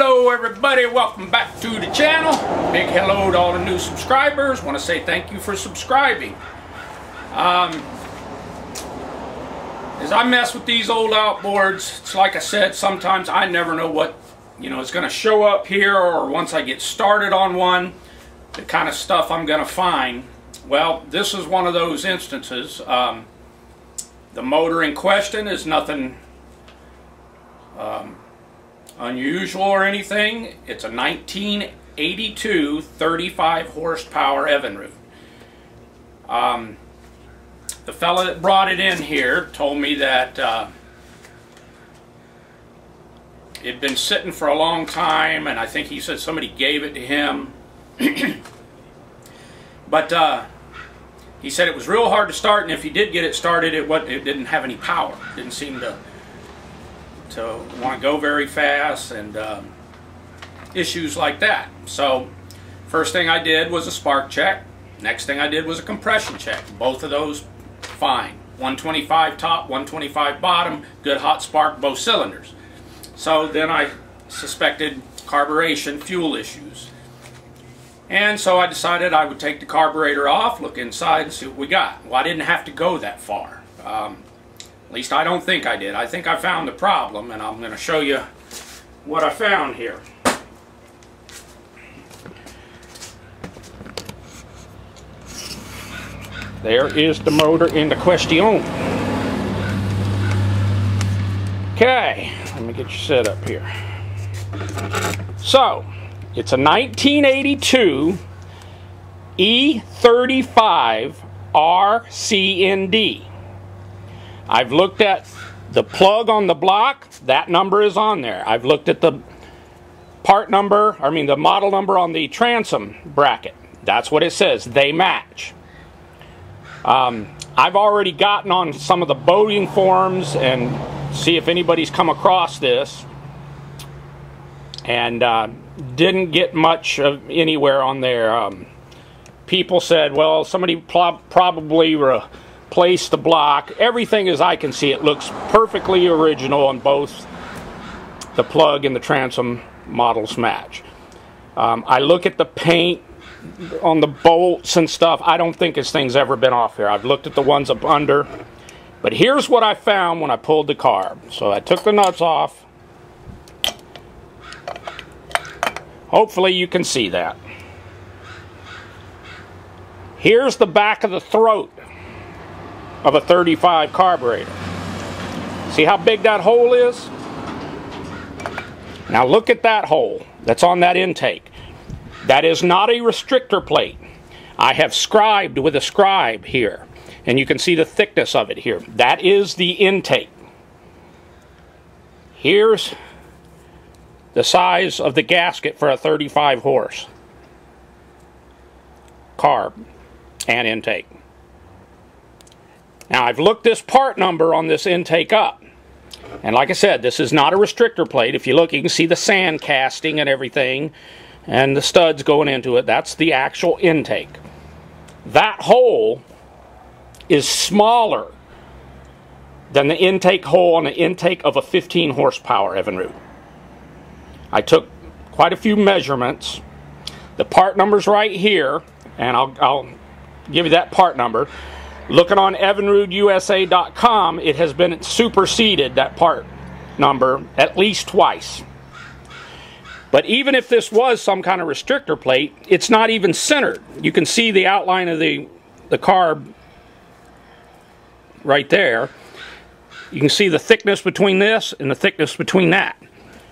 Hello everybody, welcome back to the channel. Big hello to all the new subscribers. Want to say thank you for subscribing. As I mess with these old outboards, it's like I said, sometimes I never know what is going to show up here, or once I get started on one, the kind of stuff I'm going to find. Well, this is one of those instances. The motor in question is nothing unusual or anything. It's a 1982 35 horsepower Evinrude. The fella that brought it in here told me that it'd been sitting for a long time, and I think he said somebody gave it to him. But he said it was real hard to start, and if he did get it started, it didn't have any power. It didn't seem to want to go very fast, and issues like that. So first thing I did was a spark check. Next thing I did was a compression check. Both of those fine. 125 top, 125 bottom, good hot spark, both cylinders. So then I suspected carburation fuel issues. And so I decided I would take the carburetor off, look inside, and see what we got. Well, I didn't have to go that far. At least I don't think I did. I think I found the problem, and I'm going to show you what I found here. There is the motor in the question. Okay, let me get you set up here. So, it's a 1982 E35 RCND. I've looked at the plug on the block. That number is on there. I've looked at the the model number on the transom bracket. That's what it says. They match. I've already gotten on some of the boating forums and see if anybody's come across this, and didn't get much of anywhere on there. People said, well, somebody probably replaced the block. Everything as I can see, it looks perfectly original on both the plug and the transom models match. I look at the paint on the bolts and stuff. I don't think this thing's ever been off here. I've looked at the ones up under, but here's what I found when I pulled the carb. So I took the nuts off. Hopefully you can see that. Here's the back of the throat of a 35 carburetor. See how big that hole is? Now look at that hole that's on that intake. That is not a restrictor plate. I have scribed with a scribe here, and you can see the thickness of it here. That is the intake. Here's the size of the gasket for a 35 horse carb and intake. Now I've looked this part number on this intake up, and like I said, this is not a restrictor plate. If you look, you can see the sand casting and everything, and the studs going into it. That's the actual intake. That hole is smaller than the intake hole on the intake of a 15 horsepower Evinrude. I took quite a few measurements. The part number's right here, and I'll give you that part number. Looking on EvinrudeUSA.com, it has been superseded, that part number, at least twice. But even if this was some kind of restrictor plate, it's not even centered. You can see the outline of the carb right there. You can see the thickness between this and the thickness between that.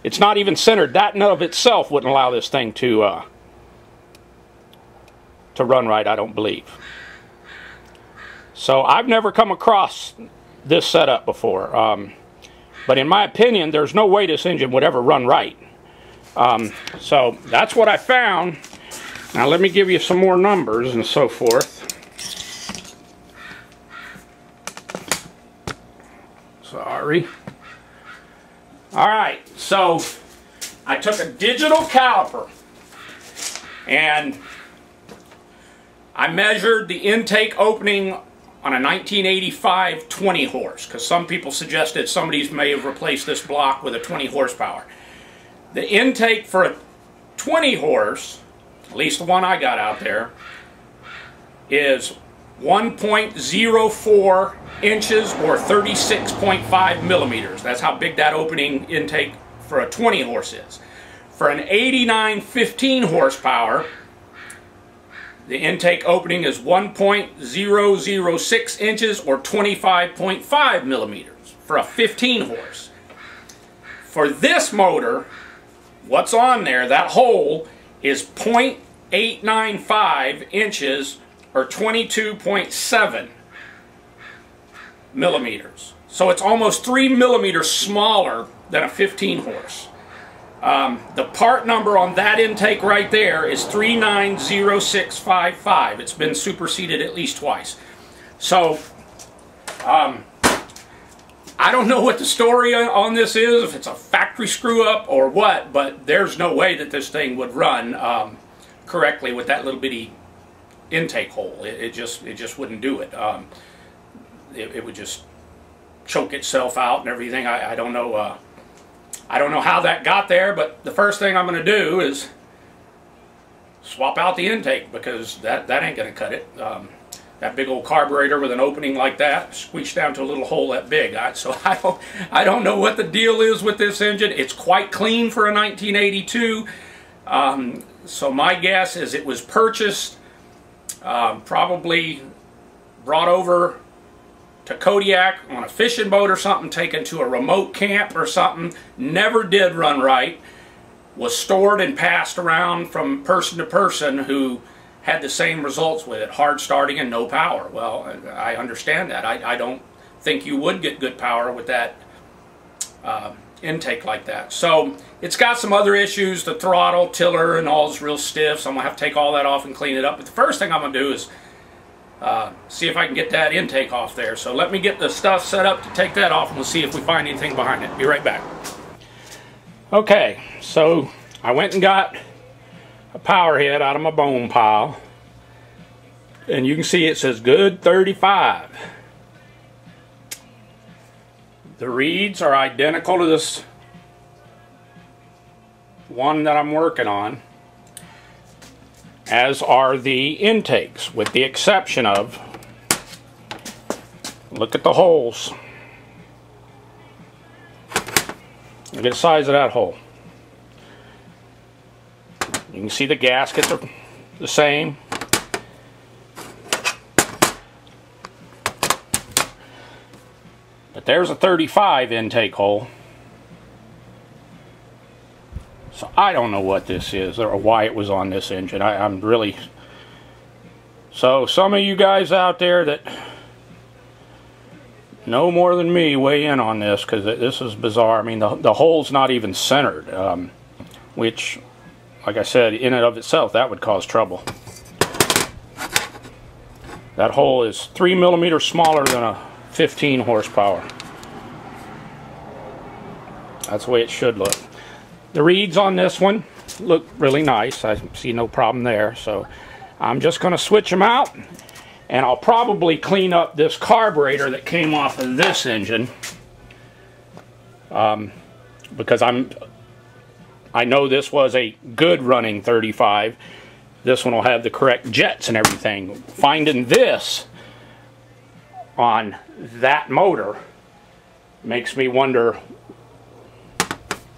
It's not even centered. That in and of itself wouldn't allow this thing to run right, I don't believe. So I've never come across this setup before. But in my opinion, there's no way this engine would ever run right. So that's what I found. Now let me give you some more numbers and so forth. Sorry. Alright, so I took a digital caliper and I measured the intake opening on a 1985 20 horse, because some people suggested somebody may have replaced this block with a 20 horsepower. The intake for a 20 horse, at least the one I got out there, is 1.04 inches or 36.5 millimeters. That's how big that opening intake for a 20 horse is. For an 89-15 horsepower, the intake opening is 1.006 inches or 25.5 millimeters for a 15 horse. For this motor, what's on there, that hole, is 0.895 inches or 22.7 millimeters. So it's almost 3 millimeters smaller than a 15 horse. The part number on that intake right there is 390655. It's been superseded at least twice. So, I don't know what the story on this is, if it's a factory screw-up or what, but there's no way that this thing would run correctly with that little bitty intake hole. It just wouldn't do it. It would just choke itself out and everything. I don't know. I don't know how that got there, but the first thing I'm going to do is swap out the intake, because that ain't going to cut it. That big old carburetor with an opening like that squeezed down to a little hole that big. So I don't know what the deal is with this engine. It's quite clean for a 1982. So my guess is it was purchased, probably brought over to Kodiak on a fishing boat or something, taken to a remote camp or something, never did run right, was stored and passed around from person to person who had the same results with it, hard starting and no power. Well, I understand that. I don't think you would get good power with that intake like that. So it's got some other issues. The throttle, tiller, and all is real stiff, so I'm going to have to take all that off and clean it up. But the first thing I'm going to do is see if I can get that intake off there. So let me get the stuff set up to take that off, and we'll see if we find anything behind it. Be right back. Okay, so I went and got a power head out of my bone pile, and you can see it says good 35. The reeds are identical to this one that I'm working on, as are the intakes, with the exception of, look at the holes. Look at the size of that hole. You can see the gaskets are the same. But there's a 35 intake hole. So I don't know what this is or why it was on this engine. I'm really... So some of you guys out there that know more than me, weigh in on this, because this is bizarre. I mean, the hole's not even centered, which, like I said, in and of itself, that would cause trouble. That hole is 3 millimeters smaller than a 15 horsepower. That's the way it should look. The reeds on this one look really nice. I see no problem there. So I'm just going to switch them out, and I'll probably clean up this carburetor that came off of this engine, because I know this was a good running 35. This one will have the correct jets and everything. Finding this on that motor makes me wonder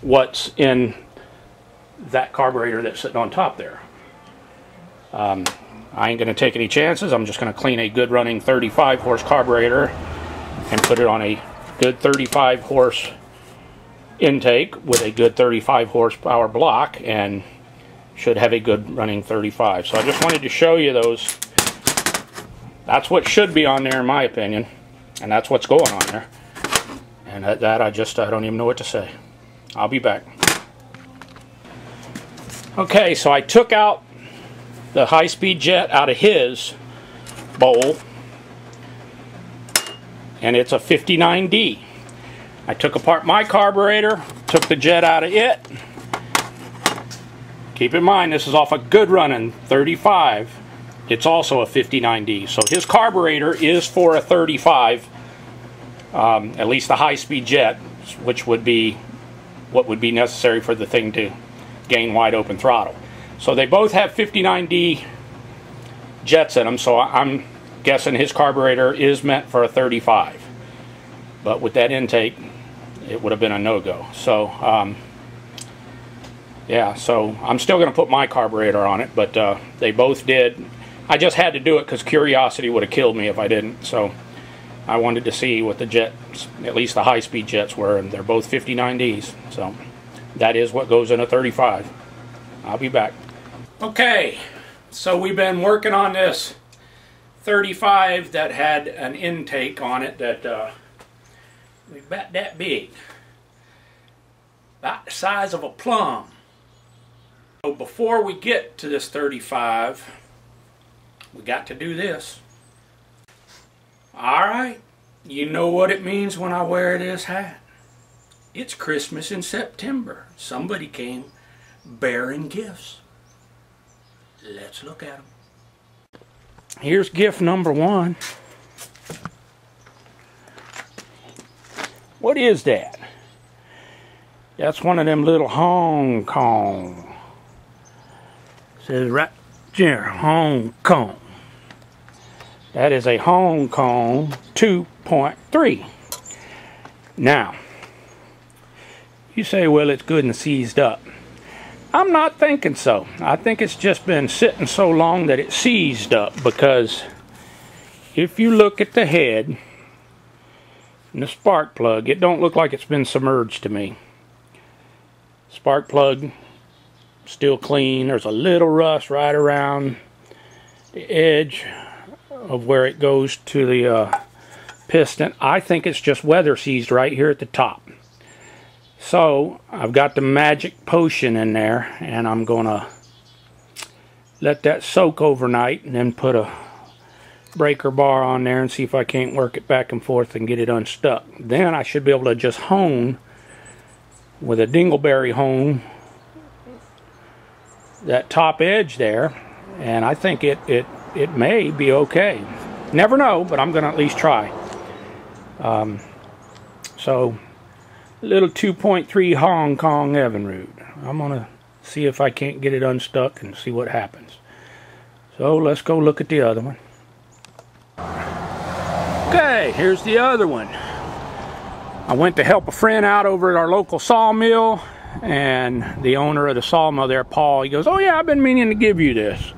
what's in that carburetor that's sitting on top there. I ain't going to take any chances. I'm just going to clean a good running 35 horse carburetor and put it on a good 35 horse intake with a good 35 horsepower block, and should have a good running 35. So I just wanted to show you those. That's what should be on there in my opinion, and that's what's going on there. And that I don't even know what to say. I'll be back. Okay, so I took out the high-speed jet out of his bowl, and it's a 59D. I took apart my carburetor, took the jet out of it. Keep in mind, this is off a good running 35. It's also a 59D. So his carburetor is for a 35, at least the high-speed jet, which would be what would be necessary for the thing to gain wide open throttle. So they both have 59D jets in them, so I'm guessing his carburetor is meant for a 35. But with that intake, it would have been a no-go. So, yeah, so I'm still going to put my carburetor on it, but they both did. I just had to do it because curiosity would have killed me if I didn't. So I wanted to see what the jets, at least the high-speed jets, were, and they're both 59Ds. So that is what goes in a 35. I'll be back. Okay, so we've been working on this 35 that had an intake on it that was about that big, about the size of a plum. So before we get to this 35, we got to do this. Alright, you know what it means when I wear this hat. It's Christmas in September. Somebody came bearing gifts. Let's look at them. Here's gift number one. What is that? That's one of them little Hong Kong. Says right there, Hong Kong. That is a Hong Kong 2.3. Now, you say, well, it's good and seized up. I'm not thinking so. I think it's just been sitting so long that it seized up, because if you look at the head and the spark plug, it don't look like it's been submerged to me. Spark plug still clean. There's a little rust right around the edge of where it goes to the piston. I think it's just weather seized right here at the top. So I've got the magic potion in there, and I'm gonna let that soak overnight and then put a breaker bar on there and see if I can't work it back and forth and get it unstuck. Then I should be able to just hone with a dingleberry hone that top edge there, and I think it may be okay. Never know, but I'm gonna at least try. So little 2.3 Hong Kong Evinrude. I'm gonna see if I can't get it unstuck and see what happens. So let's go look at the other one. Okay, here's the other one. I went to help a friend out over at our local sawmill, and the owner of the sawmill there, Paul, he goes, "Oh yeah, I've been meaning to give you this."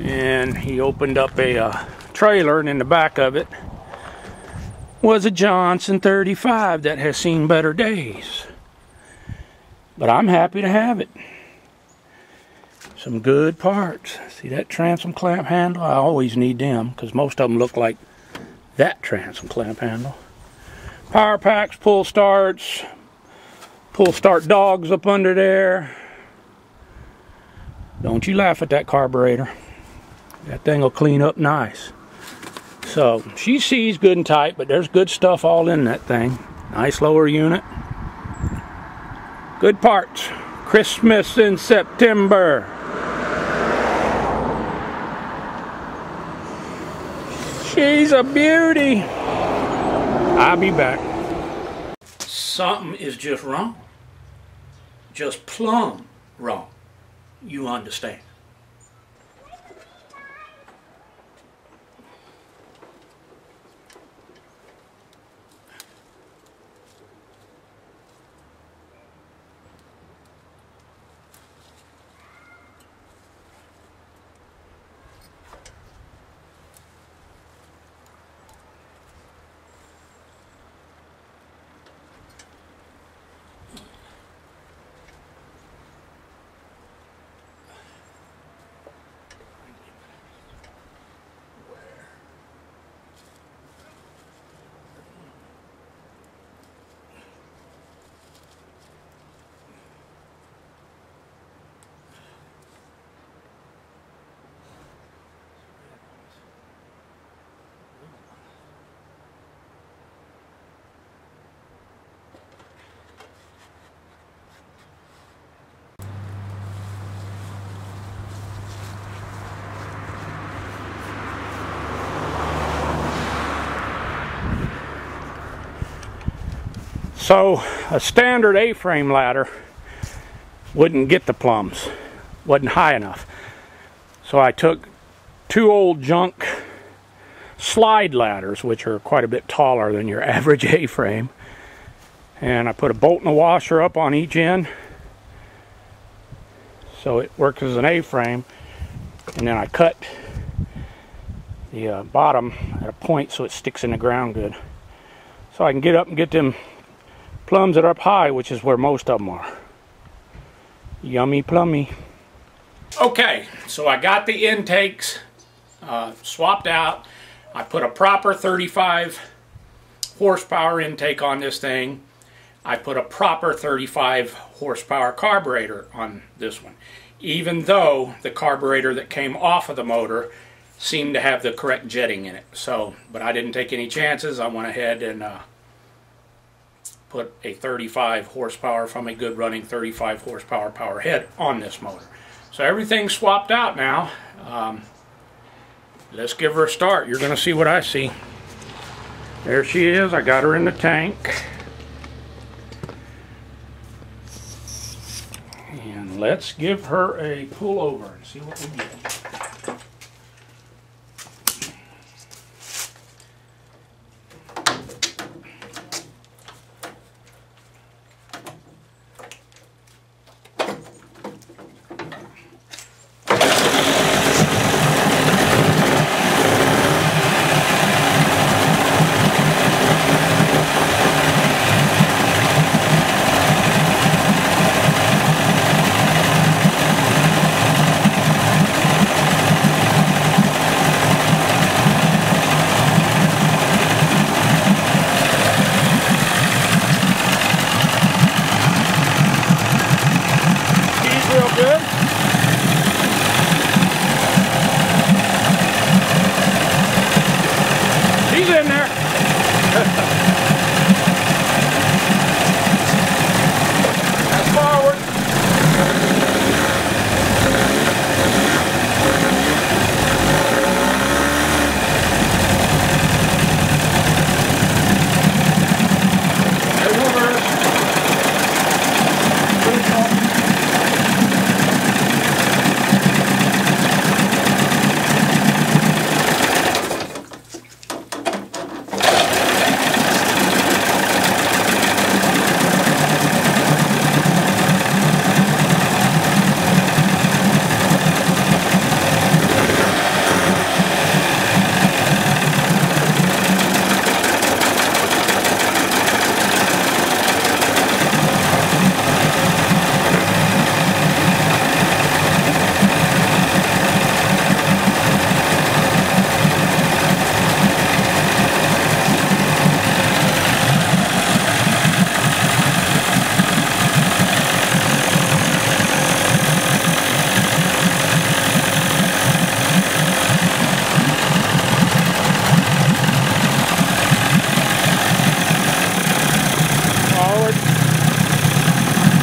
And he opened up a trailer, and in the back of it was a Johnson 35 that has seen better days. But I'm happy to have it. Some good parts. See that transom clamp handle? I always need them, because most of them look like that transom clamp handle. Power packs, pull start dogs up under there. Don't you laugh at that carburetor. That thing will clean up nice. So she sees good and tight, but there's good stuff all in that thing. Nice lower unit. Good parts. Christmas in September. She's a beauty. I'll be back. Something is just wrong. Just plumb wrong. You understand. So a standard A-frame ladder wouldn't get the plumbs, wasn't high enough. So I took two old junk slide ladders, which are quite a bit taller than your average A-frame, and I put a bolt and a washer up on each end so it works as an A-frame, and then I cut the bottom at a point so it sticks in the ground good, so I can get up and get them plums that are up high, which is where most of them are. Yummy plummy. Okay, so I got the intakes swapped out. I put a proper 35 horsepower intake on this thing. I put a proper 35 horsepower carburetor on this one, even though the carburetor that came off of the motor seemed to have the correct jetting in it. So, but I didn't take any chances. I went ahead and put a 35 horsepower from a good running 35 horsepower power head on this motor. So everything's swapped out now. Let's give her a start. You're going to see what I see. There she is. I got her in the tank. And let's give her a pull over and see what we get.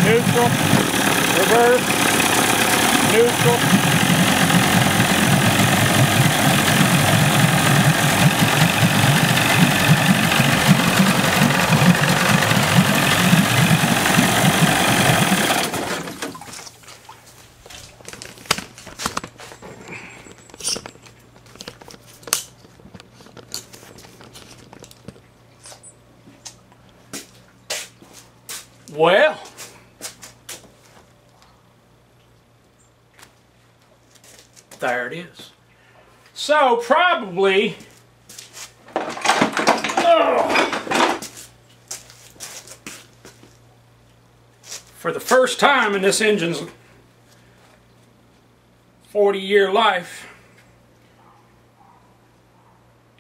Neutral, reverse, neutral. Well, there it is. So probably, for the first time in this engine's 40-year life,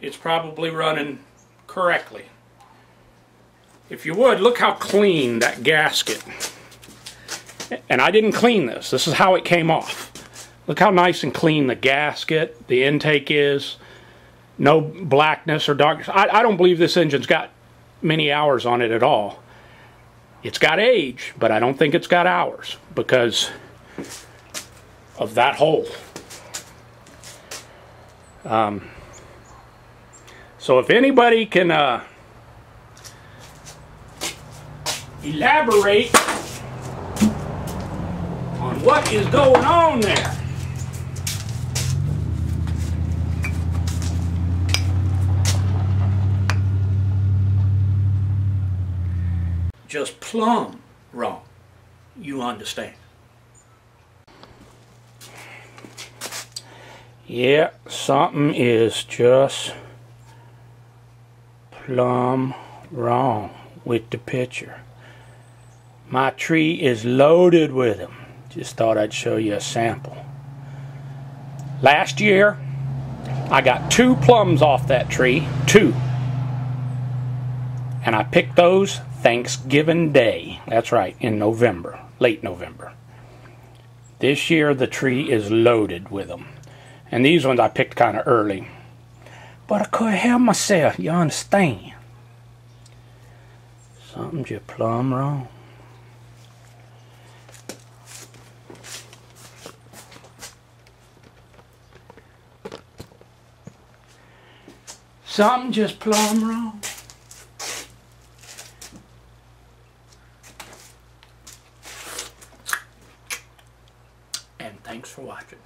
it's probably running correctly. If you would, look how clean that gasket. And I didn't clean this. This is how it came off. Look how nice and clean the gasket, the intake is. No blackness or darkness. I don't believe this engine's got many hours on it at all. It's got age, but I don't think it's got hours because of that hole. So if anybody can elaborate on what is going on there. Just plumb wrong. You understand? Yeah, something is just plumb wrong with the picture. My tree is loaded with them. Just thought I'd show you a sample. Last year, I got 2 plums off that tree. 2. And I picked those Thanksgiving Day. That's right, in November. Late November. This year, the tree is loaded with them. And these ones I picked kind of early. But I couldn't help myself, you understand? Something just plumb wrong. Something just plumb wrong. And thanks for watching.